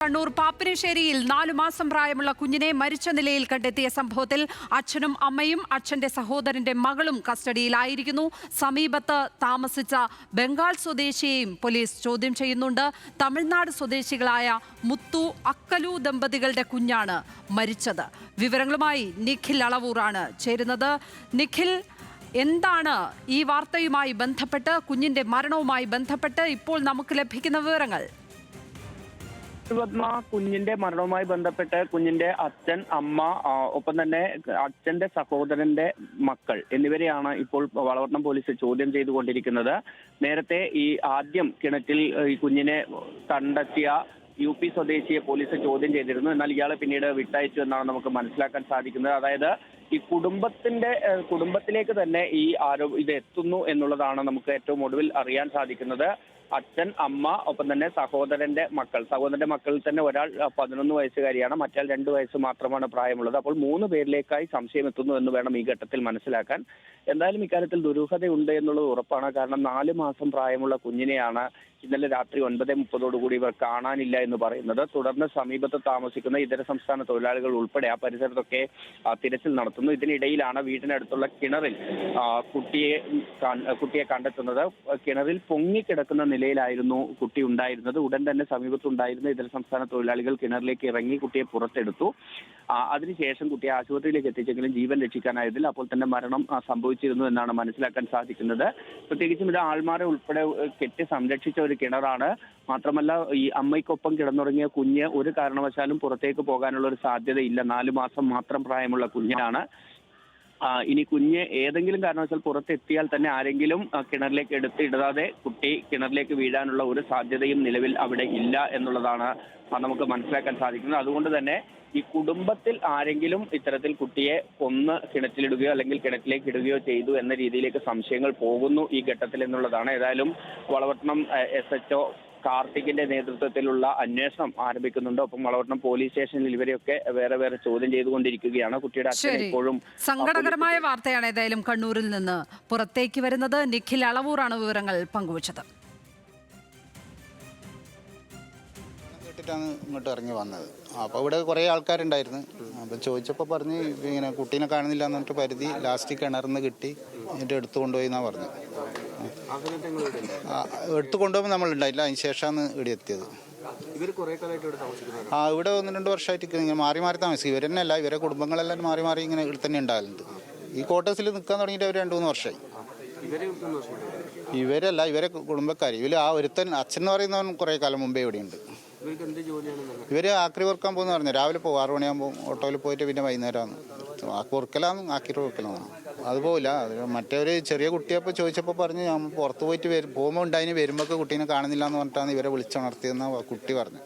കണ്ണൂർ പാപ്പിനിശ്ശേരിയിൽ 4 മാസം പ്രായമുള്ള കുഞ്ഞിനെ മരിച്ച നിലയിൽ കണ്ടെത്തിയ സംഭവത്തിൽ അച്ഛനും അമ്മയും അച്ഛന്റെ സഹോദരന്റെ മകളും കസ്റ്റഡിയിലായിരിക്കുന്നു. സമീപത്ത് താമസിച്ച ബംഗാൾ സ്വദേശിയെയും പോലീസ് ചോദ്യം ചെയ്യുന്നുണ്ട്. തമിഴ്നാട് സ്വദേശികളായ മുത്തു അക്കലു ദമ്പതികളുടെ കുഞ്ഞാണ് മരിച്ചത്. വിവരങ്ങളുമായി നിഖിൽ അളവൂറാണ് ചേരുന്നത്. നിഖിൽ, എന്താണ് ഈ വാർത്തയുമായി ബന്ധപ്പെട്ട്, കുഞ്ഞിന്റെ മരണവുമായി ബന്ധപ്പെട്ട് ഇപ്പോൾ നമുക്ക് ലഭിക്കുന്ന വിവരങ്ങൾ? കുഞ്ഞിന്റെ മരണവുമായി ബന്ധപ്പെട്ട് കുഞ്ഞിന്റെ അച്ഛൻ, അമ്മ, ഒപ്പം തന്നെ അച്ഛന്റെ സഹോദരന്റെ മക്കൾ എന്നിവരെയാണ് ഇപ്പോൾ വളവട്ടണം പോലീസ് ചോദ്യം ചെയ്തുകൊണ്ടിരിക്കുന്നത്. നേരത്തെ ഈ ആദ്യം കിണറ്റിൽ ഈ കുഞ്ഞിനെ കണ്ടെത്തിയ UP സ്വദേശിയെ പോലീസ് ചോദ്യം ചെയ്തിരുന്നു. എന്നാൽ ഇയാളെ പിന്നീട് വിട്ടയച്ചു എന്നാണ് നമുക്ക് മനസ്സിലാക്കാൻ സാധിക്കുന്നത്. അതായത് ഈ കുടുംബത്തിലേക്ക് തന്നെ ഇത് എത്തുന്നു എന്നുള്ളതാണ് നമുക്ക് ഏറ്റവും ഒടുവിൽ അറിയാൻ സാധിക്കുന്നത്. അച്ഛൻ, അമ്മ, ഒപ്പം തന്നെ സഹോദരന്റെ മക്കളിൽ തന്നെ ഒരാൾ 11 വയസ്സുകാരിയാണ്, മറ്റാൾ 2 വയസ്സ് മാത്രമാണ് പ്രായമുള്ളത്. അപ്പോൾ 3 പേരിലേക്കായി സംശയം എത്തുന്നു എന്ന് വേണം ഈ ഘട്ടത്തിൽ മനസ്സിലാക്കാൻ. എന്തായാലും ഇക്കാര്യത്തിൽ ദുരൂഹതയുണ്ട് എന്നുള്ളത് ഉറപ്പാണ്. കാരണം 4 മാസം പ്രായമുള്ള കുഞ്ഞിനെയാണ് ഇന്നലെ രാത്രി 9:30 ഇവർ കാണാനില്ല എന്ന് പറയുന്നത്. തുടർന്ന് സമീപത്ത് താമസിക്കുന്ന ഇതര സംസ്ഥാന തൊഴിലാളികൾ ഉൾപ്പെടെ ആ പരിസരത്തൊക്കെ തിരച്ചിൽ നടത്തുന്നു. ഇതിനിടയിലാണ് വീടിനടുത്തുള്ള കിണറിൽ കുട്ടിയെ കണ്ടെത്തുന്നത്. കിണറിൽ പൊങ്ങിക്കിടക്കുന്ന നിലയിലായിരുന്നു കുട്ടി ഉണ്ടായിരുന്നത്. ഉടൻ തന്നെ സമീപത്തുണ്ടായിരുന്ന ഇതര സംസ്ഥാന തൊഴിലാളികൾ കിണറിലേക്ക് ഇറങ്ങി കുട്ടിയെ പുറത്തെടുത്തു. അതിനുശേഷം കുട്ടിയെ ആശുപത്രിയിലേക്ക് എത്തിച്ചെങ്കിലും ജീവൻ രക്ഷിക്കാനായതിൽ അപ്പോൾ തന്നെ മരണം സംഭവിച്ചിരുന്നു എന്നാണ് മനസ്സിലാക്കാൻ സാധിക്കുന്നത്. പ്രത്യേകിച്ചും ഇത് ആൾമാരെ ഉൾപ്പെടെ കെട്ടി സംരക്ഷിച്ച ഒരു കിണറാണ്. മാത്രമല്ല, ഈ അമ്മയ്ക്കൊപ്പം കിടന്നുറങ്ങിയ കുഞ്ഞ് ഒരു കാരണവശാലും പുറത്തേക്ക് പോകാനുള്ള ഒരു സാധ്യതയില്ല. 4 മാസം മാത്രം പ്രായമുള്ള കുഞ്ഞാണ്. ഇനി കുഞ്ഞ് ഏതെങ്കിലും കാരണവശാൽ പുറത്തെത്തിയാൽ തന്നെ ആരെങ്കിലും കിണറിലേക്ക് ഇടാതെ കുട്ടി കിണറിലേക്ക് വീഴാനുള്ള ഒരു സാധ്യതയും നിലവിൽ അവിടെ ഇല്ല എന്നുള്ളതാണ് നമുക്ക് മനസ്സിലാക്കാൻ സാധിക്കുന്നത്. അതുകൊണ്ട് തന്നെ ഈ കുടുംബത്തിൽ ആരെങ്കിലും ഇത്തരത്തിൽ കുട്ടിയെ കൊന്ന് കിണറ്റിലിടുകയോ അല്ലെങ്കിൽ കിണറ്റിലേക്ക് ഇടുകയോ ചെയ്തു എന്ന രീതിയിലേക്ക് സംശയങ്ങൾ പോകുന്നു ഈ ഘട്ടത്തിൽ എന്നുള്ളതാണ്. ഏതായാലും വളവട്ടണം SHO കാർത്തികിന്റെ നേതൃത്വത്തിലുള്ള അന്വേഷണം ആരംഭിക്കുന്നുണ്ട്. ഒപ്പം വളവട്ടണം പോലീസ് സ്റ്റേഷനിൽ ഇവരെയൊക്കെ വേറെ ചോദ്യം ചെയ്തുകൊണ്ടിരിക്കുകയാണ്. കുട്ടിയുടെ അച്ഛൻ ഇപ്പോഴും സങ്കടകരമായ വാർത്തയാണ് ഏതായാലും കണ്ണൂരിൽ നിന്ന് പുറത്തേക്ക് വരുന്നത്. നിഖിൽ അളവൂറാണ് വിവരങ്ങൾ പങ്കുവച്ചത്. ഇങ്ങോട്ട് ഇറങ്ങി വന്നത്. അപ്പോൾ ഇവിടെ കുറേ ആൾക്കാരുണ്ടായിരുന്നു. അപ്പം ചോദിച്ചപ്പോൾ പറഞ്ഞ് ഇങ്ങനെ കുട്ടീനെ കാണുന്നില്ല എന്നിട്ട് പരിധി ലാസ്റ്റ് കിണറിന്ന് കിട്ടി എന്നിട്ട് എടുത്തു കൊണ്ടുപോയി എന്നാണ് പറഞ്ഞത്. എടുത്തു കൊണ്ടുപോകുമ്പോൾ നമ്മളുണ്ടായില്ല. അതിന് ശേഷമാണ് ഇവിടെ എത്തിയത്. ഇവിടെ 1-2 വർഷമായിട്ട് ഇങ്ങനെ മാറി താമസിക്കും. ഇവർ തന്നെ അല്ല, ഇവരെ കുടുംബങ്ങളെല്ലാം മാറി ഇങ്ങനെ ഇവിടെ തന്നെ ഉണ്ടാകലുണ്ട്. ഈ ക്വാർട്ടേഴ്സിൽ നിൽക്കാൻ തുടങ്ങിയിട്ട് അവർ 2-3 വർഷമായി. ഇവരല്ല, ഇവരെ കുടുംബക്കാർ. ഇവർ ആ ഒരുത്തൻ അച്ഛൻ എന്ന് പറയുന്നവൻ കുറേ കാലം മുമ്പേ ഇവിടെയുണ്ട്. ഇവർ ആക്രി വർക്കാൻ പോകുന്ന പറഞ്ഞു. രാവിലെ പോകും, 6 മണിയാകുമ്പോൾ ഓട്ടോയിൽ പോയിട്ട് പിന്നെ വൈകുന്നേരമാണ് ആക്കി വർക്കലാണ്. അതുപോയില്ല. മറ്റൊരു ചെറിയ കുട്ടിയപ്പോൾ ചോദിച്ചപ്പോൾ പറഞ്ഞ് ഞാൻ പുറത്ത് പോയിട്ട് പോകുമ്പോൾ ഉണ്ടായിന്, വരുമ്പോൾ കുട്ടീനെ കാണുന്നില്ല എന്ന് പറഞ്ഞിട്ടാണ് ഇവരെ വിളിച്ചുണർത്തിയെന്നാണ് കുട്ടി പറഞ്ഞു.